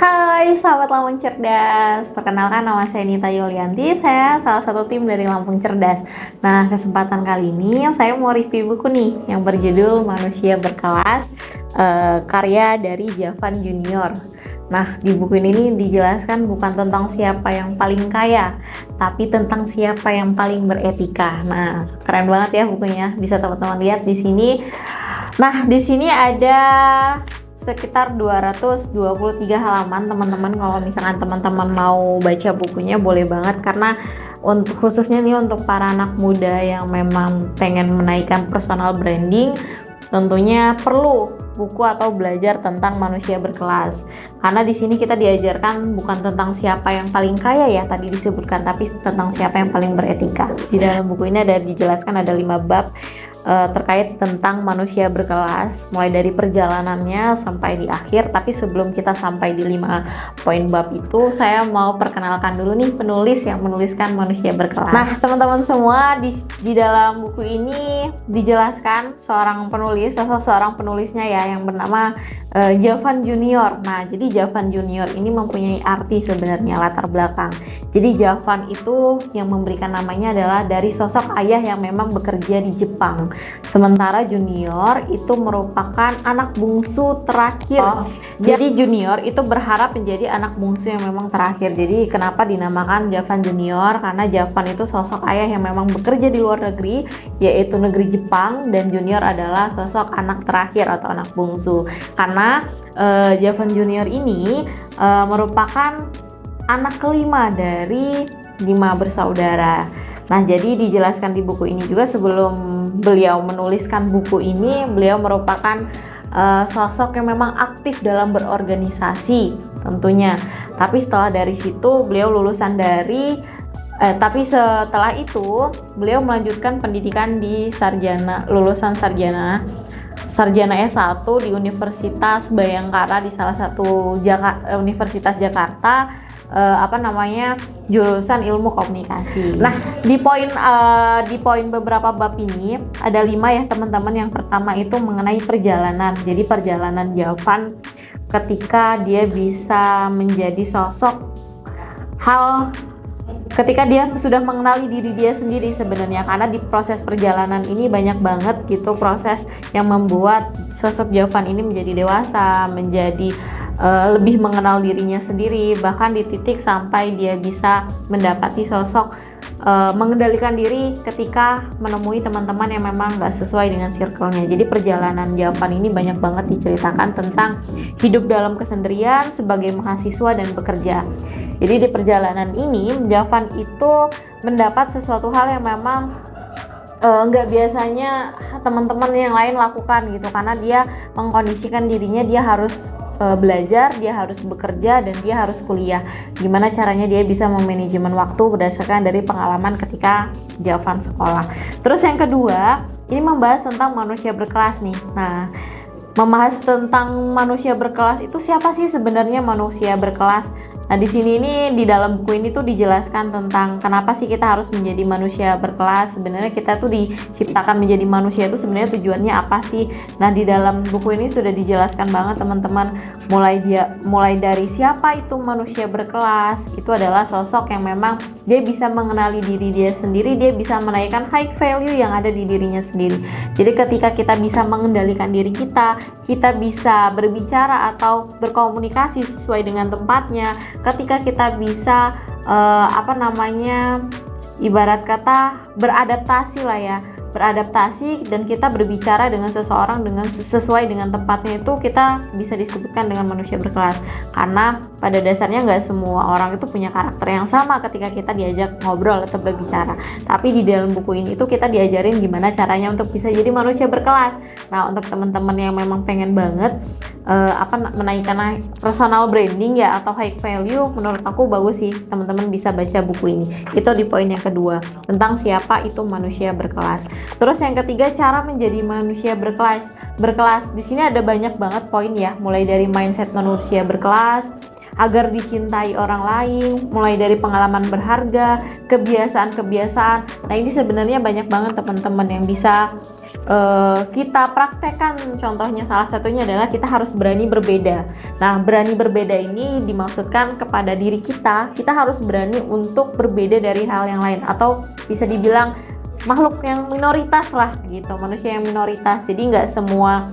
Hai sahabat Lampung Cerdas, perkenalkan nama saya Nita Yulianti, saya salah satu tim dari Lampung Cerdas. Nah, kesempatan kali ini saya mau review buku nih yang berjudul Manusia Berkelas, karya dari Javan Junior. Nah, di buku ini dijelaskan bukan tentang siapa yang paling kaya, tapi tentang siapa yang paling beretika. Nah, keren banget ya bukunya, bisa teman-teman lihat di sini. Nah, di sini ada sekitar 223 halaman teman-teman. Kalau misalkan teman-teman mau baca bukunya boleh banget, karena untuk khususnya nih untuk para anak muda yang memang pengen menaikkan personal branding, tentunya perlu buku atau belajar tentang manusia berkelas. Karena di sini kita diajarkan bukan tentang siapa yang paling kaya ya tadi disebutkan, tapi tentang siapa yang paling beretika. Di dalam buku ini ada dijelaskan ada 5 bab terkait tentang manusia berkelas, mulai dari perjalanannya sampai di akhir. Tapi sebelum kita sampai di 5 poin bab itu, saya mau perkenalkan dulu nih penulis yang menuliskan manusia berkelas. Nah, teman-teman semua, di dalam buku ini dijelaskan seorang penulis, sosok seorang penulisnya ya, yang bernama Javan Junior. Nah, jadi Javan Junior ini mempunyai arti sebenarnya latar belakang. Jadi Javan itu yang memberikan namanya adalah dari sosok ayah yang memang bekerja di Jepang. Sementara Junior itu merupakan anak bungsu terakhir. Jadi Junior itu berharap menjadi anak bungsu yang memang terakhir. Jadi kenapa dinamakan Javan Junior? Karena Javan itu sosok ayah yang memang bekerja di luar negeri, yaitu negeri Jepang, dan Junior adalah sosok anak terakhir atau anak bungsu. Karena Javan Junior ini merupakan anak kelima dari 5 bersaudara. Nah, jadi dijelaskan di buku ini juga, sebelum beliau menuliskan buku ini, beliau merupakan sosok yang memang aktif dalam berorganisasi tentunya. Tapi setelah dari situ beliau lulusan dari tapi setelah itu beliau melanjutkan pendidikan di lulusan sarjana S1 di Universitas Bhayangkara, di salah satu Universitas Jakarta, jurusan ilmu komunikasi. Nah, di poin beberapa bab ini ada 5 ya teman-teman. Yang pertama itu mengenai perjalanan. Jadi perjalanan Javan ketika dia bisa menjadi sosok, ketika dia sudah mengenali diri dia sendiri sebenarnya. Karena di proses perjalanan ini banyak banget gitu proses yang membuat sosok Javan ini menjadi dewasa, menjadi lebih mengenal dirinya sendiri, bahkan di titik sampai dia bisa mendapati sosok mengendalikan diri ketika menemui teman-teman yang memang gak sesuai dengan circle-nya. Jadi perjalanan Javan ini banyak banget diceritakan tentang hidup dalam kesendirian sebagai mahasiswa dan bekerja. Jadi di perjalanan ini Javan itu mendapat sesuatu hal yang memang nggak biasanya teman-teman yang lain lakukan gitu, karena dia mengkondisikan dirinya, dia harus belajar, dia harus bekerja, dan dia harus kuliah. Gimana caranya dia bisa memanajemen waktu berdasarkan dari pengalaman ketika Javan sekolah. Terus yang kedua, ini membahas tentang manusia berkelas nih. Nah, membahas tentang manusia berkelas itu siapa sih sebenarnya manusia berkelas? Nah, di sini di dalam buku ini tuh dijelaskan tentang kenapa sih kita harus menjadi manusia berkelas. Sebenarnya kita tuh diciptakan menjadi manusia itu sebenarnya tujuannya apa sih? Nah, di dalam buku ini sudah dijelaskan banget teman-teman, mulai dari siapa itu manusia berkelas. Itu adalah sosok yang memang dia bisa mengenali diri dia sendiri, dia bisa menaikkan high value yang ada di dirinya sendiri. Jadi ketika kita bisa mengendalikan diri kita bisa berbicara atau berkomunikasi sesuai dengan tempatnya. Ketika kita bisa ibarat kata beradaptasi lah ya, dan kita berbicara dengan seseorang sesuai dengan tempatnya, itu kita bisa disebutkan dengan manusia berkelas. Karena pada dasarnya nggak semua orang itu punya karakter yang sama ketika kita diajak ngobrol atau berbicara. Tapi di dalam buku ini itu kita diajarin gimana caranya untuk bisa jadi manusia berkelas. Nah, untuk teman-teman yang memang pengen banget menaikkan personal branding ya atau high value, menurut aku bagus sih teman-teman bisa baca buku ini. Itu di poin yang kedua, tentang siapa itu manusia berkelas. Terus yang ketiga, cara menjadi manusia berkelas. Di sini ada banyak banget poin ya, mulai dari mindset manusia berkelas, agar dicintai orang lain, mulai dari pengalaman berharga, kebiasaan-kebiasaan. Nah, ini sebenarnya banyak banget teman-teman yang bisa kita praktekkan. Contohnya salah satunya adalah kita harus berani berbeda. Nah, berani berbeda ini dimaksudkan kepada diri kita harus berani untuk berbeda dari hal yang lain, atau bisa dibilang makhluk yang minoritas lah gitu, manusia yang minoritas. Jadi nggak semua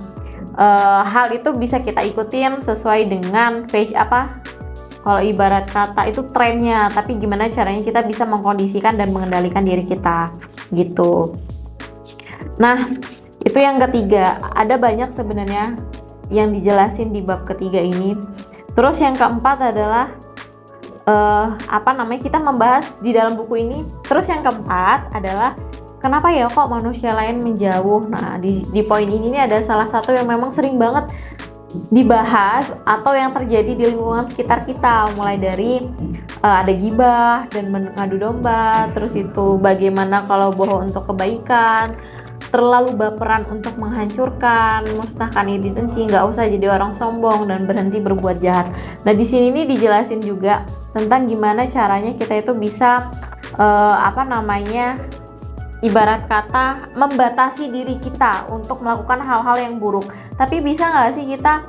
hal itu bisa kita ikutin sesuai dengan kalau ibarat kata itu trennya, tapi gimana caranya kita bisa mengkondisikan dan mengendalikan diri kita gitu. Nah, itu yang ketiga. Ada banyak sebenarnya yang dijelasin di bab ketiga ini. Terus yang keempat adalah kita membahas di dalam buku ini. Terus yang keempat adalah kenapa ya kok manusia lain menjauh. Nah, di poin ini ada salah satu yang memang sering banget dibahas atau yang terjadi di lingkungan sekitar kita, mulai dari ada gibah dan mengadu domba, terus itu bagaimana kalau bohong untuk kebaikan, terlalu baperan untuk menghancurkan, musnahkan iri dengki, nggak usah jadi orang sombong dan berhenti berbuat jahat. Nah, di sini nih dijelasin juga tentang gimana caranya kita itu bisa ibarat kata membatasi diri kita untuk melakukan hal-hal yang buruk. Tapi bisa nggak sih kita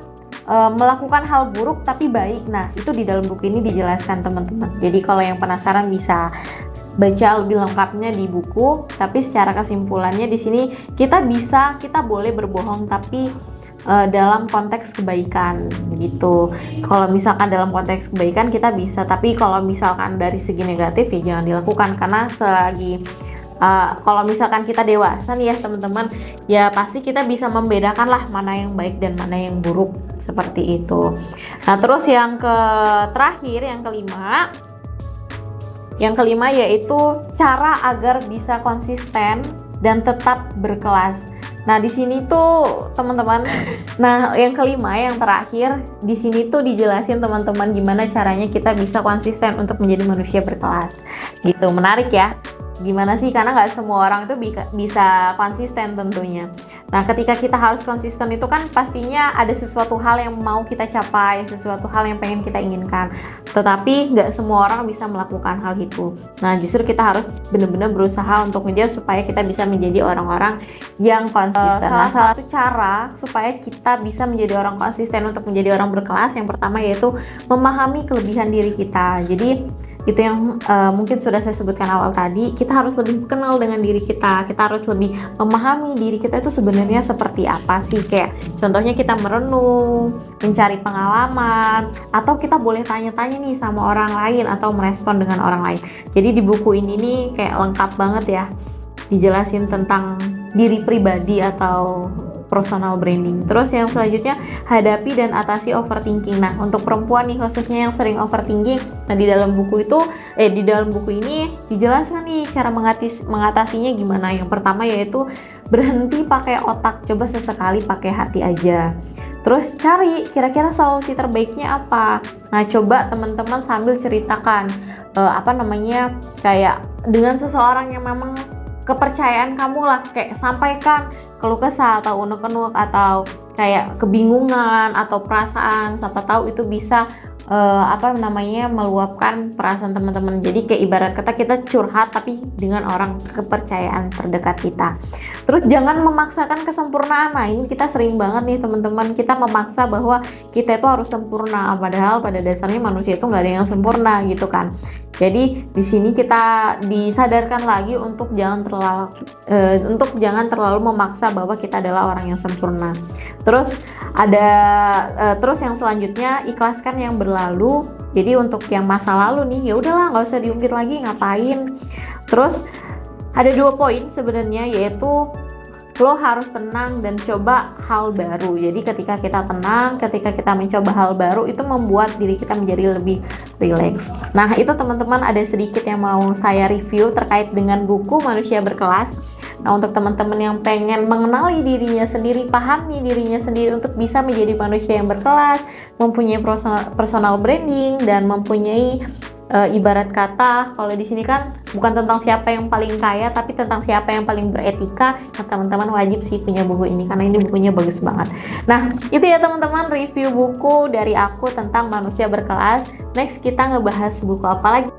melakukan hal buruk tapi baik? Nah, itu di dalam buku ini dijelaskan teman-teman. Jadi kalau yang penasaran bisa baca lebih lengkapnya di buku. Tapi secara kesimpulannya di sini kita boleh berbohong tapi dalam konteks kebaikan gitu. Kalau misalkan dalam konteks kebaikan kita bisa, tapi kalau misalkan dari segi negatif ya jangan dilakukan, karena selagi kalau misalkan kita dewasa nih ya teman-teman, ya pasti kita bisa membedakan lah mana yang baik dan mana yang buruk, seperti itu. Nah, terus yang terakhir, yang kelima yaitu cara agar bisa konsisten dan tetap berkelas. Nah, di sini tuh teman-teman, yang kelima, yang terakhir di sini tuh dijelasin teman-teman gimana caranya kita bisa konsisten untuk menjadi manusia berkelas. Gitu, menarik ya. Gimana sih, karena nggak semua orang itu bisa konsisten tentunya. Nah, ketika kita harus konsisten itu kan pastinya ada sesuatu hal yang mau kita capai, sesuatu hal yang pengen kita inginkan, tetapi nggak semua orang bisa melakukan hal itu. Nah, justru kita harus benar-benar berusaha untuk mengejar supaya kita bisa menjadi orang-orang yang konsisten. Salah satu cara supaya kita bisa menjadi orang konsisten untuk menjadi orang berkelas, yang pertama yaitu memahami kelebihan diri kita. Jadi itu yang mungkin sudah saya sebutkan awal tadi, kita harus lebih kenal dengan diri kita harus lebih memahami diri kita itu sebenarnya seperti apa sih. Kayak contohnya kita merenung, mencari pengalaman, atau kita boleh tanya-tanya nih sama orang lain atau merespon dengan orang lain. Jadi di buku ini nih kayak lengkap banget ya, dijelasin tentang diri pribadi atau personal branding. Terus yang selanjutnya, hadapi dan atasi overthinking. Nah, untuk perempuan nih khususnya yang sering overthinking, nah di dalam buku ini dijelaskan nih cara mengatasinya gimana. Yang pertama yaitu berhenti pakai otak, coba sesekali pakai hati aja. Terus cari kira-kira solusi terbaiknya apa. Nah, coba teman-teman sambil ceritakan kayak dengan seseorang yang memang kepercayaan kamu lah, kayak sampaikan keluh kesah atau unek-unek atau kayak kebingungan atau perasaan, siapa tahu itu bisa meluapkan perasaan teman-teman. Jadi kayak ibarat kata kita curhat tapi dengan orang kepercayaan terdekat kita. Terus jangan memaksakan kesempurnaan. Nah, ini kita sering banget nih teman-teman, kita memaksa bahwa kita itu harus sempurna, padahal pada dasarnya manusia itu nggak ada yang sempurna gitu kan. Jadi di sini kita disadarkan lagi untuk jangan terlalu memaksa bahwa kita adalah orang yang sempurna. Terus terus yang selanjutnya, ikhlaskan yang berlalu. Jadi untuk yang masa lalu nih, ya udahlah, nggak usah diungkit lagi, ngapain. Terus ada 2 poin sebenarnya, yaitu lo harus tenang dan coba hal baru. Jadi ketika kita tenang, ketika kita mencoba hal baru, itu membuat diri kita menjadi lebih rileks. Nah, itu teman-teman ada sedikit yang mau saya review terkait dengan buku Manusia Berkelas. Nah, untuk teman-teman yang pengen mengenali dirinya sendiri, pahami dirinya sendiri untuk bisa menjadi manusia yang berkelas, mempunyai personal branding, dan mempunyai ibarat kata, kalau di sini kan bukan tentang siapa yang paling kaya, tapi tentang siapa yang paling beretika. Nah, teman-teman wajib sih punya buku ini, karena ini bukunya bagus banget. Nah, itu ya teman-teman review buku dari aku tentang Manusia Berkelas. Next kita ngebahas buku apa lagi?